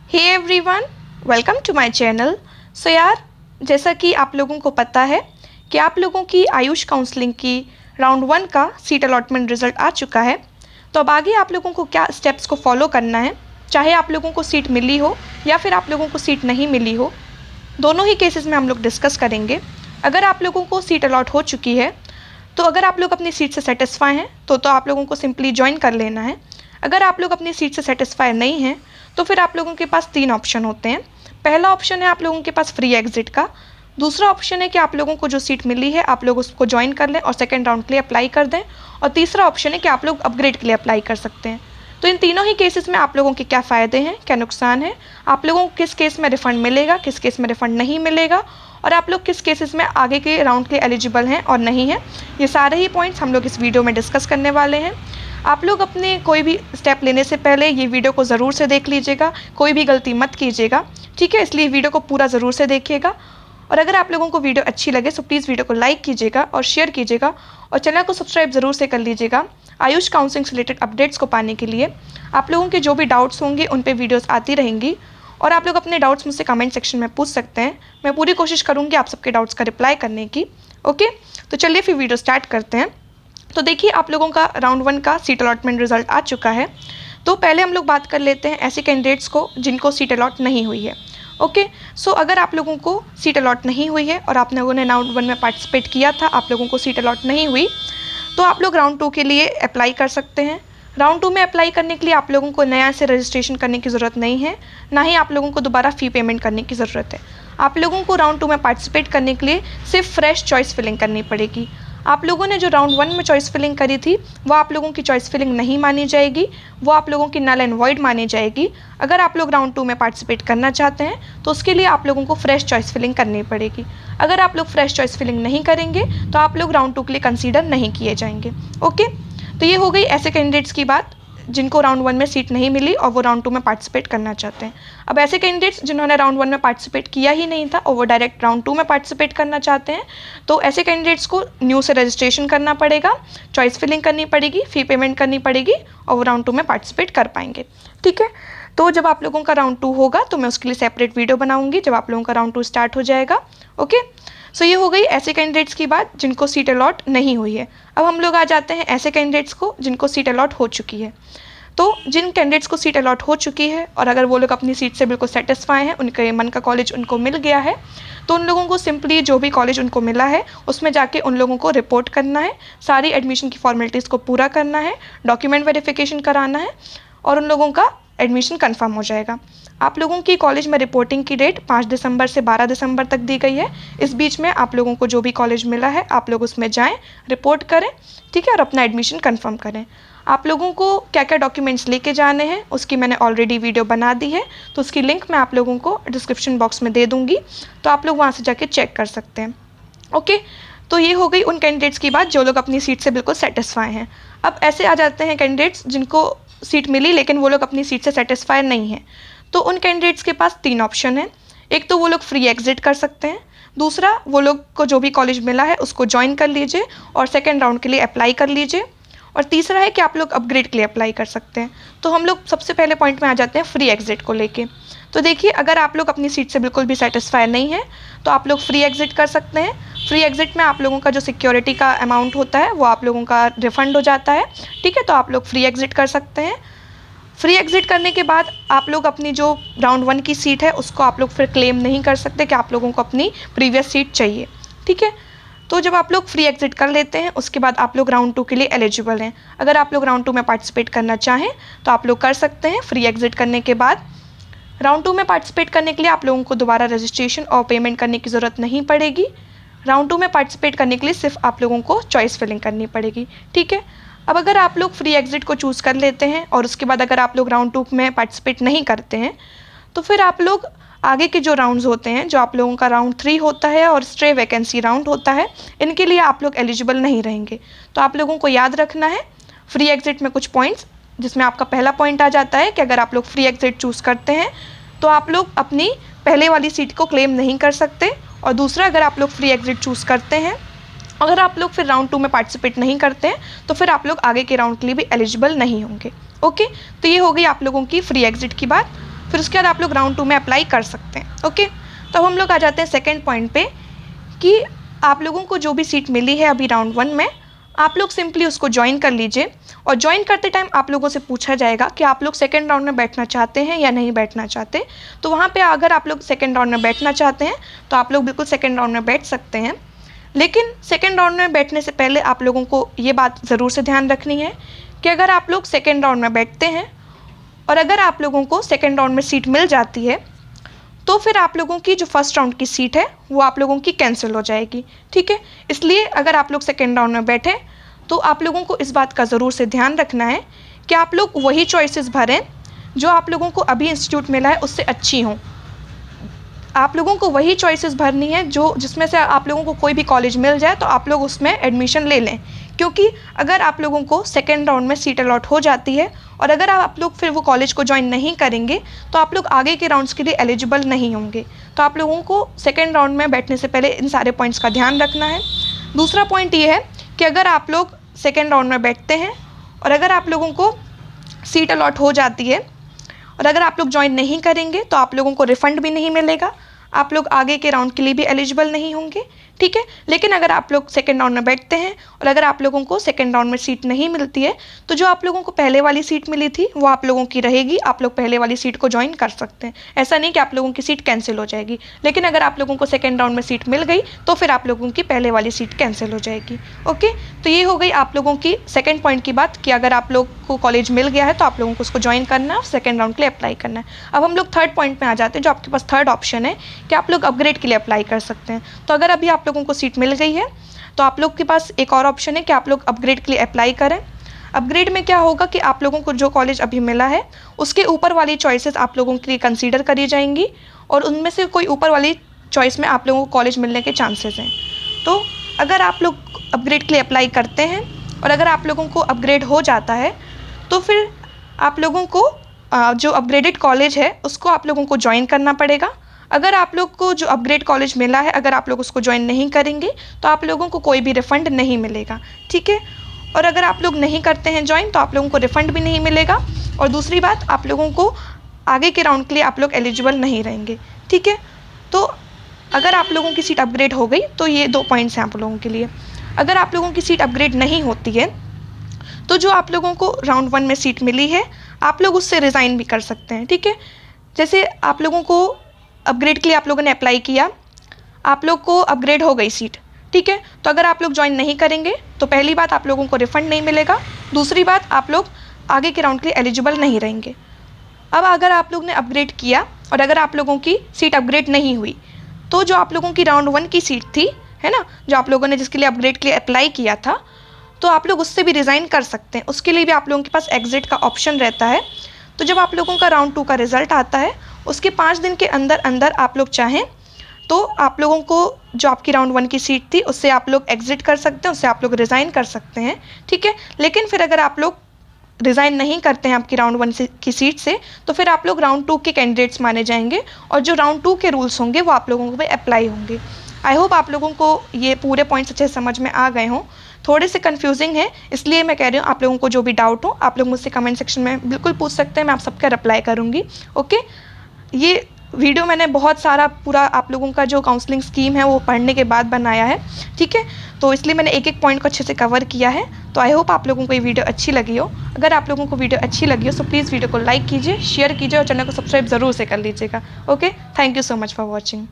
Hey everyone, welcome to my channel. So यार, जैसा कि आप लोगों को पता है कि आप लोगों की आयुष काउंसलिंग की राउंड 1 का सीट अलॉटमेंट रिज़ल्ट आ चुका है। तो अब आगे आप लोगों को क्या स्टेप्स को फॉलो करना है, चाहे आप लोगों को सीट मिली हो या फिर आप लोगों को सीट नहीं मिली हो, दोनों ही केसेस में हम लोग डिस्कस करेंगे। अगर आप लोगों को सीट अलॉट हो चुकी है तो अगर आप लोग अपनी सीट से सेटिस्फाई हैं तो आप लोगों को सिंपली ज्वाइन कर लेना है। अगर आप लोग अपनी सीट से सेटिस्फाई नहीं हैं तो फिर आप लोगों के पास 3 ऑप्शन होते हैं। पहला ऑप्शन है आप लोगों के पास फ्री एग्जिट का। दूसरा ऑप्शन है कि आप लोगों को जो सीट मिली है आप लोग उसको ज्वाइन कर लें और सेकेंड राउंड के लिए अप्लाई कर दें। और तीसरा ऑप्शन है कि आप लोग अपग्रेड के लिए अप्लाई कर सकते हैं। तो इन तीनों ही केसेस में आप लोगों के क्या फ़ायदे हैं, क्या नुकसान है, आप लोगों को किस केस में रिफ़ंड मिलेगा, किस केस में रिफ़ंड नहीं मिलेगा, और आप लोग किस केसेस में आगे के राउंड के एलिजिबल हैं और नहीं हैं, ये सारे ही पॉइंट्स हम लोग इस वीडियो में डिस्कस करने वाले हैं। आप लोग अपने कोई भी स्टेप लेने से पहले ये वीडियो को ज़रूर से देख लीजिएगा, कोई भी गलती मत कीजिएगा, ठीक है। इसलिए वीडियो को पूरा ज़रूर से देखिएगा। और अगर आप लोगों को वीडियो अच्छी लगे तो प्लीज़ वीडियो को लाइक कीजिएगा और शेयर कीजिएगा और चैनल को सब्सक्राइब ज़रूर से कर लीजिएगा आयुष काउंसलिंग से रिलेटेड अपडेट्स को पाने के लिए। आप लोगों के जो भी डाउट्स होंगे उन पे वीडियोस आती रहेंगी और आप लोग अपने डाउट्स मुझसे कमेंट सेक्शन में पूछ सकते हैं। मैं पूरी कोशिश करूँगी आप सबके डाउट्स का रिप्लाई करने की। ओके, तो चलिए फिर वीडियो स्टार्ट करते हैं। तो देखिए, आप लोगों का राउंड 1 का सीट अलॉटमेंट रिजल्ट आ चुका है। तो पहले हम लोग बात कर लेते हैं ऐसे कैंडिडेट्स को जिनको सीट अलॉट नहीं हुई है। ओके, सो अगर आप लोगों को सीट अलॉट नहीं हुई है और आप लोगों ने राउंड 1 में पार्टिसिपेट किया था, आप लोगों को सीट अलॉट नहीं हुई, तो आप लोग राउंड 2 के लिए अप्लाई कर सकते हैं। राउंड 2 में अप्लाई करने के लिए आप लोगों को नया से रजिस्ट्रेशन करने की ज़रूरत नहीं है, ना ही आप लोगों को दोबारा फ़ी पेमेंट करने की ज़रूरत है। आप लोगों को राउंड 2 में पार्टिसिपेट करने के लिए सिर्फ फ्रेश चॉइस फिलिंग करनी पड़ेगी। आप लोगों ने जो राउंड 1 में चॉइस फिलिंग करी थी वो आप लोगों की चॉइस फिलिंग नहीं मानी जाएगी, वो आप लोगों की नल एंड वॉइड मानी जाएगी। अगर आप लोग राउंड 2 में पार्टिसिपेट करना चाहते हैं तो उसके लिए आप लोगों को फ्रेश चॉइस फिलिंग करनी पड़ेगी। अगर आप लोग फ्रेश चॉइस फिलिंग नहीं करेंगे तो आप लोग राउंड 2 के लिए कंसीडर नहीं किए जाएंगे। ओके, तो ये हो गई ऐसे कैंडिडेट्स की बात जिनको राउंड 1 में सीट नहीं मिली और वो राउंड 2 में पार्टिसिपेट करना चाहते हैं। अब ऐसे कैंडिडेट्स जिन्होंने राउंड 1 में पार्टिसिपेट किया ही नहीं था और वो डायरेक्ट राउंड 2 में पार्टिसिपेट करना चाहते हैं, तो ऐसे कैंडिडेट्स को न्यू से रजिस्ट्रेशन करना पड़ेगा, चॉइस फिलिंग करनी पड़ेगी, फ़ी पेमेंट करनी पड़ेगी और वो राउंड 2 में पार्टिसिपेट कर पाएंगे। ठीक है, तो जब आप लोगों का राउंड 2 होगा तो मैं उसके लिए सेपरेट वीडियो बनाऊँगी जब आप लोगों का राउंड 2 स्टार्ट हो जाएगा। ओके, सो ये हो गई ऐसे कैंडिडेट्स की बात जिनको सीट अलॉट नहीं हुई है। अब हम लोग आ जाते हैं ऐसे कैंडिडेट्स को जिनको सीट अलॉट हो चुकी है। तो जिन कैंडिडेट्स को सीट अलॉट हो चुकी है और अगर वो लोग अपनी सीट से बिल्कुल सेटिस्फाई हैं, उनके मन का कॉलेज उनको मिल गया है, तो उन लोगों को सिंपली जो भी कॉलेज उनको मिला है उसमें जाके उन लोगों को रिपोर्ट करना है, सारी एडमिशन की फॉर्मेलिटीज़ को पूरा करना है, डॉक्यूमेंट वेरिफिकेशन कराना है और उन लोगों का एडमिशन कंफर्म हो जाएगा। आप लोगों की कॉलेज में रिपोर्टिंग की डेट 5 दिसंबर से 12 दिसंबर तक दी गई है। इस बीच में आप लोगों को जो भी कॉलेज मिला है आप लोग उसमें जाएं, रिपोर्ट करें, ठीक है, और अपना एडमिशन कंफर्म करें। आप लोगों को क्या क्या डॉक्यूमेंट्स लेके जाने हैं उसकी मैंने ऑलरेडी वीडियो बना दी है, तो उसकी लिंक मैं आप लोगों को डिस्क्रिप्शन बॉक्स में दे दूँगी, तो आप लोग वहाँ से जाके चेक कर सकते हैं। ओके, तो ये हो गई उन कैंडिडेट्स की बात जो लोग अपनी सीट से बिल्कुल सेटिस्फाई हैं। अब ऐसे आ जाते हैं कैंडिडेट्स जिनको सीट मिली लेकिन वो लोग अपनी सीट से सेटिस्फाई नहीं हैं। तो उन कैंडिडेट्स के पास 3 ऑप्शन हैं। एक तो वो लोग फ्री एग्जिट कर सकते हैं, दूसरा वो लोग को जो भी कॉलेज मिला है उसको ज्वाइन कर लीजिए और सेकेंड राउंड के लिए अप्लाई कर लीजिए, और तीसरा है कि आप लोग अपग्रेड के लिए अप्लाई कर सकते हैं। तो हम लोग सबसे पहले पॉइंट में आ जाते हैं फ्री एग्जिट को लेके। तो देखिए, अगर आप लोग अपनी सीट से बिल्कुल भी सेटिस्फाई नहीं है तो आप लोग फ्री एग्जिट कर सकते हैं। फ्री एग्जिट में आप लोगों का जो सिक्योरिटी का अमाउंट होता है वो आप लोगों का रिफ़ंड हो जाता है, ठीक है। तो आप लोग फ्री एग्जिट कर सकते हैं। फ्री एग्जिट करने के बाद आप लोग अपनी जो राउंड 1 की सीट है उसको आप लोग फिर क्लेम नहीं कर सकते कि आप लोगों को अपनी प्रीवियस सीट चाहिए, ठीक है। तो जब आप लोग फ्री एग्जिट कर लेते हैं उसके बाद आप लोग राउंड 2 के लिए एलिजिबल हैं। अगर आप लोग राउंड 2 में पार्टिसिपेट करना चाहें तो आप लोग कर सकते हैं। फ्री एग्जिट करने के बाद राउंड 2 में पार्टिसिपेट करने के लिए आप लोगों को दोबारा रजिस्ट्रेशन और पेमेंट करने की ज़रूरत नहीं पड़ेगी। राउंड 2 में पार्टिसिपेट करने के लिए सिर्फ आप लोगों को चॉइस फिलिंग करनी पड़ेगी, ठीक है। अब अगर आप लोग फ्री एग्जिट को चूज़ कर लेते हैं और उसके बाद अगर आप लोग राउंड 2 में पार्टिसिपेट नहीं करते हैं तो फिर आप लोग आगे के जो राउंड्स होते हैं, जो आप लोगों का राउंड 3 होता है और स्ट्रे वैकेंसी राउंड होता है, इनके लिए आप लोग एलिजिबल नहीं रहेंगे। तो आप लोगों को याद रखना है फ्री एग्जिट में कुछ पॉइंट्स, जिसमें आपका पहला पॉइंट आ जाता है कि अगर आप लोग फ्री एग्जिट चूज़ करते हैं तो आप लोग अपनी पहले वाली सीट को क्लेम नहीं कर सकते, और दूसरा, अगर आप लोग फ्री एग्जिट चूज़ करते हैं, अगर आप लोग फिर राउंड 2 में पार्टिसिपेट नहीं करते हैं तो फिर आप लोग आगे के राउंड के लिए भी एलिजिबल नहीं होंगे। ओके, तो ये हो गई आप लोगों की फ्री एग्जिट की बात। फिर उसके बाद आप लोग राउंड 2 में अप्लाई कर सकते हैं। ओके, तो हम लोग आ जाते हैं सेकेंड पॉइंट पे कि आप लोगों को जो भी सीट मिली है अभी राउंड 1 में, आप लोग सिंपली उसको ज्वाइन कर लीजिए। और ज्वाइन करते टाइम आप लोगों से पूछा जाएगा कि आप लोग सेकेंड राउंड में बैठना चाहते हैं या नहीं बैठना चाहते। तो वहाँ पे अगर आप लोग सेकेंड राउंड में बैठना चाहते हैं तो आप लोग बिल्कुल सेकेंड राउंड में बैठ सकते हैं। लेकिन सेकेंड राउंड में बैठने से पहले आप लोगों को ये बात ज़रूर से ध्यान रखनी है कि अगर आप लोग सेकेंड राउंड में बैठते हैं और अगर आप लोगों को सेकेंड राउंड में सीट मिल जाती है तो फिर आप लोगों की जो फर्स्ट राउंड की सीट है वो आप लोगों की कैंसिल हो जाएगी। ठीक है, इसलिए अगर आप लोग सेकेंड राउंड में बैठे तो आप लोगों को इस बात का ज़रूर से ध्यान रखना है कि आप लोग वही चॉइसेस भरें जो आप लोगों को अभी इंस्टीट्यूट मिला है उससे अच्छी हों। आप लोगों को वही चॉइसेस भरनी है जो जिसमें से आप लोगों को कोई भी कॉलेज मिल जाए तो आप लोग उसमें एडमिशन ले लें। क्योंकि अगर आप लोगों को सेकेंड राउंड में सीट अलॉट हो जाती है और अगर आप लोग फिर वो कॉलेज को ज्वाइन नहीं करेंगे तो आप लोग आगे के राउंड्स के लिए एलिजिबल नहीं होंगे। तो आप लोगों को सेकेंड राउंड में बैठने से पहले इन सारे पॉइंट्स का ध्यान रखना है। दूसरा पॉइंट ये है कि अगर आप लोग सेकेंड राउंड में बैठते हैं और अगर आप लोगों को सीट अलॉट हो जाती है और अगर आप लोग ज्वाइन नहीं करेंगे तो आप लोगों को रिफ़ंड भी नहीं मिलेगा, आप लोग आगे के राउंड के लिए भी एलिजिबल नहीं होंगे। ठीक है, लेकिन अगर आप लोग सेकेंड राउंड में बैठते हैं और अगर आप लोगों को सेकेंड राउंड में सीट नहीं मिलती है तो जो आप लोगों को पहले वाली सीट मिली थी वो आप लोगों की रहेगी, आप लोग पहले वाली सीट को ज्वाइन कर सकते हैं। ऐसा नहीं कि आप लोगों की सीट कैंसिल हो जाएगी, लेकिन अगर आप लोगों को सेकेंड राउंड में सीट मिल गई तो फिर आप लोगों की पहले वाली सीट कैंसिल हो जाएगी। ओके, तो ये हो गई आप लोगों की सेकेंड पॉइंट की बात कि अगर आप लोग को कॉलेज मिल गया है तो आप लोगों को उसको ज्वाइन करना है और सेकेंड राउंड के लिए अप्लाई करना है। अब हम लोग थर्ड पॉइंट में आ जाते हैं, जो आपके पास थर्ड ऑप्शन है कि आप लोग अपग्रेड के लिए अप्लाई कर सकते हैं। तो अगर अभी आप लोगों को सीट मिल गई है तो आप लोग के पास एक और ऑप्शन है कि आप लोग अपग्रेड के लिए अप्लाई करें। अपग्रेड में क्या होगा कि आप लोगों को जो कॉलेज अभी मिला है उसके ऊपर वाली चॉइसेस आप लोगों के लिए कंसीडर करी जाएंगी और उनमें से कोई ऊपर वाली चॉइस में आप लोगों को कॉलेज मिलने के चांसेस हैं। तो अगर आप लोग अपग्रेड के लिए अप्लाई करते हैं और अगर आप लोगों को अपग्रेड हो जाता है तो फिर आप लोगों को जो अपग्रेडेड कॉलेज है उसको आप लोगों को ज्वाइन करना पड़ेगा। अगर आप लोग को जो अपग्रेड कॉलेज मिला है अगर आप लोग उसको ज्वाइन नहीं करेंगे तो आप लोगों को कोई भी रिफ़ंड नहीं मिलेगा। ठीक है, और अगर आप लोग नहीं करते हैं ज्वाइन तो आप लोगों को रिफ़ंड भी नहीं मिलेगा और दूसरी बात आप लोगों को आगे के राउंड के लिए आप लोग एलिजिबल नहीं रहेंगे। ठीक है, तो अगर आप लोगों की सीट अपग्रेड हो गई तो ये 2 पॉइंट्स हैं आप लोगों के लिए। अगर आप लोगों की सीट अपग्रेड नहीं होती है तो जो आप लोगों को राउंड 1 में सीट मिली है आप लोग उससे रिज़ाइन भी कर सकते हैं। ठीक है, जैसे आप लोगों को अपग्रेड के लिए आप लोगों ने अप्लाई किया, आप लोग को अपग्रेड हो गई सीट। ठीक है, तो अगर आप लोग ज्वाइन नहीं करेंगे तो पहली बात आप लोगों को रिफ़ंड नहीं मिलेगा, दूसरी बात आप लोग आगे के राउंड के लिए एलिजिबल नहीं रहेंगे। अब अगर आप लोग ने अपग्रेड किया और अगर आप लोगों की सीट अपग्रेड नहीं हुई तो जो आप लोगों की राउंड 1 की सीट थी, है ना, जो आप लोगों ने जिसके लिए अपग्रेड के लिए अप्लाई किया था, तो आप लोग उससे भी रिज़ाइन कर सकते हैं। उसके लिए भी आप लोगों के पास एग्ज़िट का ऑप्शन रहता है। तो जब आप लोगों का राउंड 2 का रिज़ल्ट आता है उसके 5 दिन के अंदर अंदर आप लोग चाहें तो आप लोगों को जो आपकी राउंड 1 की सीट थी उससे आप लोग एग्ज़िट कर सकते हैं, उससे आप लोग रिज़ाइन कर सकते हैं। ठीक है, लेकिन फिर अगर आप लोग रिज़ाइन नहीं करते हैं आपकी राउंड 1 की सीट से तो फिर आप लोग राउंड 2 के कैंडिडेट्स माने जाएंगे और जो राउंड 2 के रूल्स होंगे वो आप लोगों को भी अप्लाई होंगे। आई होप आप लोगों को ये पूरे पॉइंट्स अच्छे समझ में आ गए हों। थोड़े से कन्फ्यूजिंग है इसलिए मैं कह रही हूँ, आप लोगों को जो भी डाउट हो आप लोग मुझसे कमेंट सेक्शन में बिल्कुल पूछ सकते हैं, मैं आप सबका रिप्लाई करूँगी। ओके, ये वीडियो मैंने बहुत सारा पूरा आप लोगों का जो काउंसलिंग स्कीम है वो पढ़ने के बाद बनाया है। ठीक है, तो इसलिए मैंने एक एक पॉइंट को अच्छे से कवर किया है। तो आई होप आप लोगों को ये वीडियो अच्छी लगी हो। अगर आप लोगों को वीडियो अच्छी लगी हो तो प्लीज़ वीडियो को लाइक कीजिए, शेयर कीजिए और चैनल को सब्सक्राइब ज़रूर से कर लीजिएगा। Okay, thank you so much for watching.